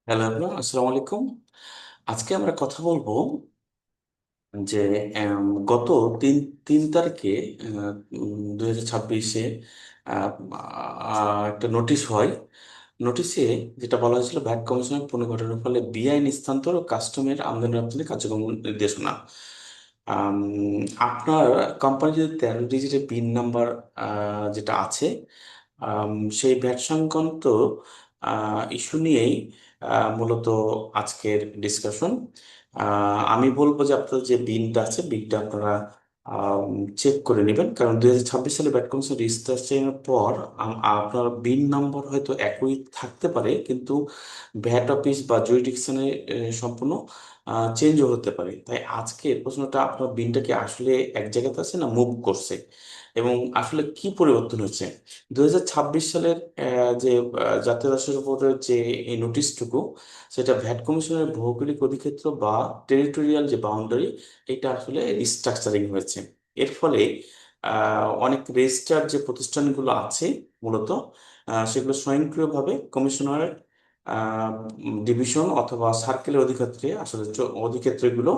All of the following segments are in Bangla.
হ্যালো এভরিওয়ান, আসসালামু আলাইকুম। আজকে আমরা কথা বলবো যে গত তিন তিন তারিখে 2026-এ একটা নোটিশ হয়। নোটিশে যেটা বলা হয়েছিল ভ্যাট কমিশনের পুনর্গঠনের ফলে বেআইনি স্থানান্তর ও কাস্টমের আমদানি রপ্তানি কার্যক্রম নির্দেশনা। আম, আপনার কোম্পানি যদি 13 ডিজিটের পিন নাম্বার যেটা আছে, আম, সেই ভ্যাট সংক্রান্ত ইস্যু নিয়েই মূলত আজকের ডিসকাশন। আমি বলবো যে আপনার যে বিলটা আছে, বিলটা আপনারা চেক করে নেবেন, কারণ 2026 সালে ভ্যাট কমিশন রেজিস্ট্রেশনের পর আপনার বিল নম্বর হয়তো একই থাকতে পারে, কিন্তু ভ্যাট অফিস বা জুরিডিকশনে সম্পূর্ণ চেঞ্জও হতে পারে। তাই আজকের প্রশ্নটা, আপনার বিলটা কি আসলে এক জায়গাতে আছে না মুভ করছে, এবং আসলে কি পরিবর্তন হয়েছে। 2026 সালের যে জাতীয় রাষ্ট্রের উপরে যে এই নোটিশটুকু, সেটা ভ্যাট কমিশনের ভৌগোলিক অধিক্ষেত্র বা টেরিটোরিয়াল যে বাউন্ডারি, এটা আসলে রিস্ট্রাকচারিং হয়েছে। এর ফলে অনেক রেজিস্টার যে প্রতিষ্ঠানগুলো আছে মূলত, সেগুলো স্বয়ংক্রিয়ভাবে কমিশনারের ডিভিশন অথবা সার্কেলের অধিক্ষেত্রে আসলে অধিক্ষেত্রগুলো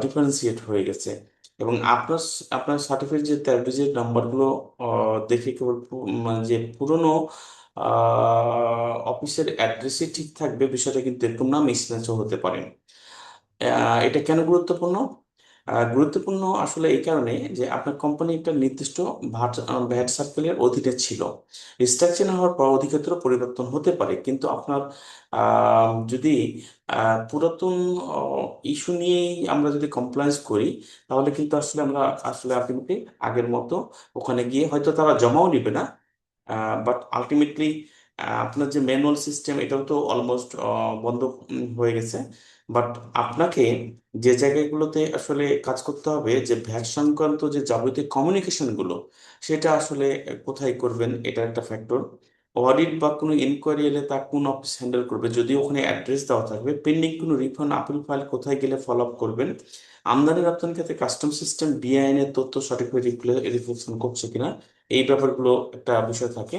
ডিফারেন্সিয়েট হয়ে গেছে। এবং আপনার আপনার সার্টিফিকেট যে 13 ডিজিট নাম্বারগুলো দেখে কেবল মানে যে পুরনো অফিসের অ্যাড্রেসই ঠিক থাকবে, বিষয়টা কিন্তু এরকম না, মিসম্যাচও হতে পারে। এটা কেন গুরুত্বপূর্ণ? গুরুত্বপূর্ণ আসলে এই কারণে যে আপনার কোম্পানি একটা নির্দিষ্ট ভ্যাট সার্কেলের অধীনে ছিল। রিস্ট্রাকচার হওয়ার পর অধিক্ষেত্র পরিবর্তন হতে পারে, কিন্তু আপনার যদি পুরাতন ইস্যু নিয়েই আমরা যদি কমপ্লায়েন্স করি, তাহলে কিন্তু আসলে আমরা আসলে আলটিমেটলি আগের মতো ওখানে গিয়ে হয়তো তারা জমাও নিবে না, বাট আলটিমেটলি আপনার যে ম্যানুয়াল সিস্টেম, এটাও তো অলমোস্ট বন্ধ হয়ে গেছে। বাট আপনাকে যে জায়গাগুলোতে আসলে কাজ করতে হবে, যে ভ্যাট সংক্রান্ত যে যাবতীয় কমিউনিকেশন গুলো, সেটা আসলে কোথায় করবেন, এটা একটা ফ্যাক্টর। অডিট বা কোনো ইনকোয়ারি এলে তা কোন অফিস হ্যান্ডেল করবে, যদি ওখানে অ্যাড্রেস দেওয়া থাকবে। পেন্ডিং কোনো রিফান্ড আপিল ফাইল কোথায় গেলে ফলো আপ করবেন। আমদানি রপ্তানির ক্ষেত্রে কাস্টম সিস্টেম বিআইএন এর তথ্য সঠিকভাবে রিফ্লেকশন করছে কিনা, এই ব্যাপারগুলো একটা বিষয় থাকে।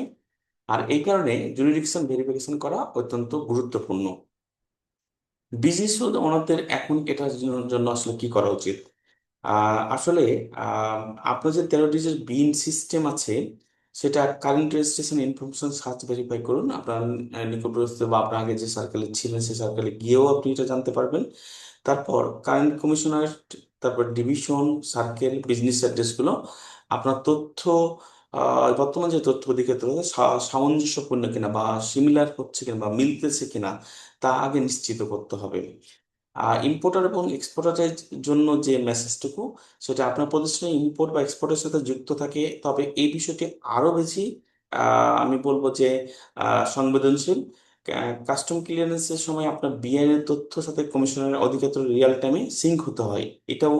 আর এই কারণে জুরিডিকশন ভেরিফিকেশন করা অত্যন্ত গুরুত্বপূর্ণ। বিজনেস ওনারদের এখন এটার জন্য আসলে কি করা উচিত? আসলে আহ, আপনার যে 13 ডিজিট বিন সিস্টেম আছে, সেটা current registration information search verify করুন। আপনার নিকটবর্তী বা আপনার আগে যে সার্কেলে ছিলেন, সেই সার্কেলে গিয়েও আপনি এটা জানতে পারবেন। তারপর কারেন্ট কমিশনার, তারপর ডিভিশন, সার্কেল, বিজনেস অ্যাড্রেসগুলো আপনার তথ্য বর্তমান যে তথ্য অধিক্ষেত্র সামঞ্জস্যপূর্ণ কিনা বা সিমিলার হচ্ছে কিনা বা মিলতেছে কিনা, তা আগে নিশ্চিত করতে হবে। ইম্পোর্টার এবং এক্সপোর্টারের জন্য যে মেসেজটুকু, সেটা আপনার প্রতিষ্ঠানে ইম্পোর্ট বা এক্সপোর্টের সাথে যুক্ত থাকে, তবে এই বিষয়টি আরো বেশি আমি বলবো যে সংবেদনশীল। কাস্টম ক্লিয়ারেন্সের সময় আপনার বিআইএন এর তথ্য সাথে কমিশনের অধিক্ষেত্র রিয়েল টাইমে সিঙ্ক হতে হয়, এটাও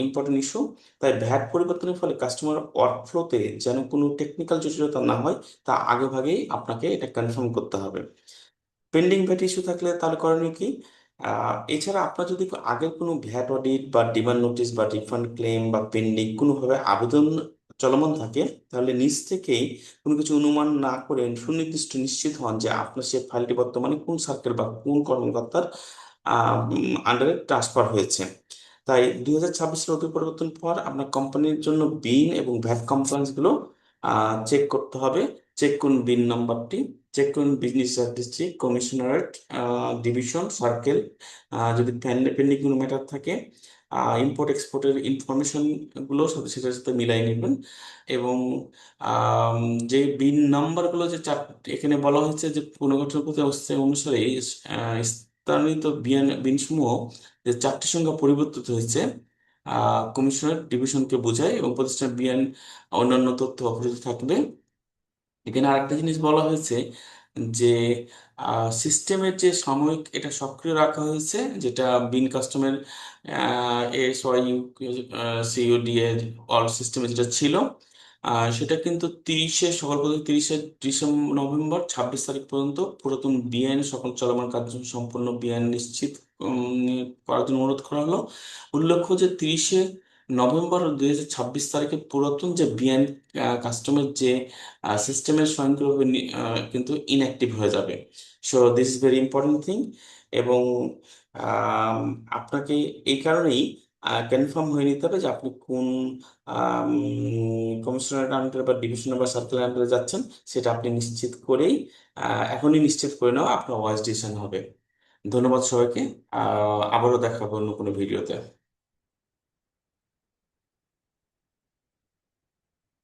ইম্পর্টেন্ট ইস্যু। তাই ভ্যাট পরিবর্তনের ফলে কাস্টমার ওয়ার্কফ্লোতে যেন কোনো টেকনিক্যাল জটিলতা না হয়, তা আগে ভাগেই আপনাকে এটা কনফার্ম করতে হবে। পেন্ডিং ভ্যাট ইস্যু থাকলে তাহলে করণীয় কি? এছাড়া আপনার যদি আগের কোনো ভ্যাট অডিট বা ডিমান্ড নোটিশ বা রিফান্ড ক্লেম বা পেন্ডিং কোনোভাবে আবেদন চলমান থাকে, তাহলে নিজ থেকেই কোনো কিছু অনুমান না করে সুনির্দিষ্ট নিশ্চিত হন যে আপনার সেই ফাইলটি বর্তমানে কোন সার্কেল বা কোন কর্মকর্তার আন্ডারে ট্রান্সফার হয়েছে। তাই 2026 সালের অতি পরিবর্তন পর আপনার কোম্পানির জন্য বিন এবং ভ্যাট কমপ্লায়েন্স গুলো চেক করতে হবে। চেক করুন বিন নাম্বারটি, চেক করুন business district, commissionerate, division, circle. যদি পেন্ডিং কোনো ম্যাটার থাকে, ইম্পোর্ট এক্সপোর্টের ইনফরমেশন গুলো সাথে সেটার সাথে মিলাই নেবেন। এবং আম, যে বিন নাম্বারগুলো যে এখানে বলা হয়েছে যে পুনর্গঠন প্রতি অবস্থা অনুসারে স্থানিত বিন সমূহ যে 4টি সংখ্যা পরিবর্তিত হয়েছে, কমিশনার ডিভিশনকে বোঝায়, এবং প্রতিষ্ঠান বিএন অন্যান্য তথ্য অপরিচিত থাকবে। এখানে আরেকটা জিনিস বলা হয়েছে যে সিস্টেমের যে সাময়িক এটা সক্রিয় রাখা হয়েছে, যেটা বিন কাস্টমের এস ওয়াই সিইউডি এর অল সিস্টেমে যেটা ছিল, সেটা কিন্তু 30 নভেম্বর 26 তারিখ পর্যন্ত পুরাতন বিআইন সকল চলমান কার্য সম্পূর্ণ বিআইন নিশ্চিত করার জন্য অনুরোধ করা হলো। উল্লেখ্য যে 30 নভেম্বর 2026 তারিখে পুরাতন যে বিএন কাস্টমের যে সিস্টেমের স্বয়ংক্রিয়ভাবে কিন্তু ইনঅ্যাক্টিভ হয়ে যাবে। So this is very important thing. এবং আম, আপনাকে এই কারণেই কনফার্ম হয়ে নিতে হবে যে আপনি কোন কমিশনার আন্ডারে বা ডিভিশনাল বা সার্কেল আন্ডারে যাচ্ছেন, সেটা আপনি নিশ্চিত করেই এখনই নিশ্চিত করে নেওয়া আপনার ওয়াইজ ডিসিশন হবে। ধন্যবাদ সবাইকে। আবারও দেখা হবে অন্য কোনো ভিডিওতে।